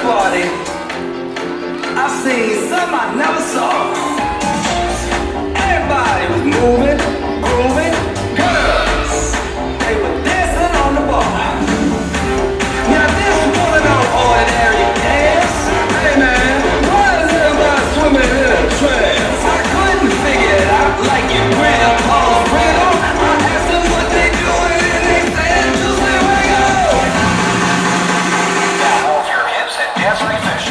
party, I seen something I never saw. Everybody was moving, grooving, girls, they were dancing on the bar. Now this wasn't no ordinary dance. Hey man, why is everybody swimming in a trance? I couldn't figure it out like your grandpa's riddle. I asked them what they doing and they said just let me go. Now move your hips and dance like fish.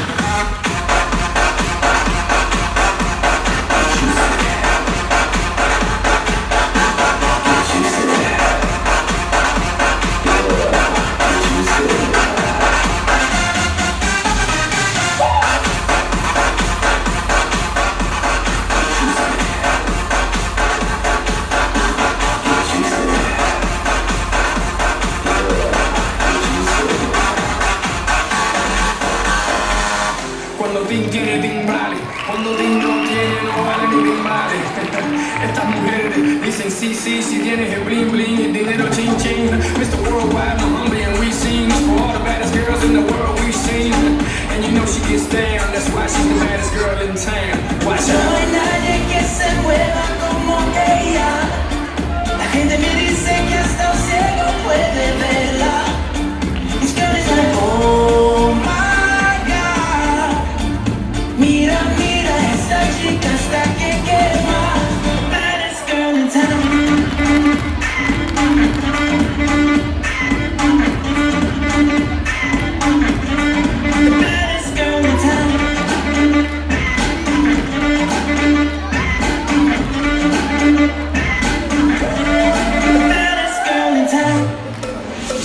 Cuando Tim tiene Tim vale, cuando Tim no tiene no vale ni Tim vale. Estas mujeres dicen sí, sí, si tienes el bling bling, el dinero chin chin. Mr. Worldwide, Muhammad and we sing for all the baddest girls in the world we've seen. And you know she gets down, that's why she's the baddest girl in town. Watch No out. hay nadie que se mueva como ella. La gente me dice que hasta un ciego puede verla. This girl is like, oh my God. Mira, mira, esta chica está que quema. Baddest girl in town. The baddest girl in town. The baddest girl in town.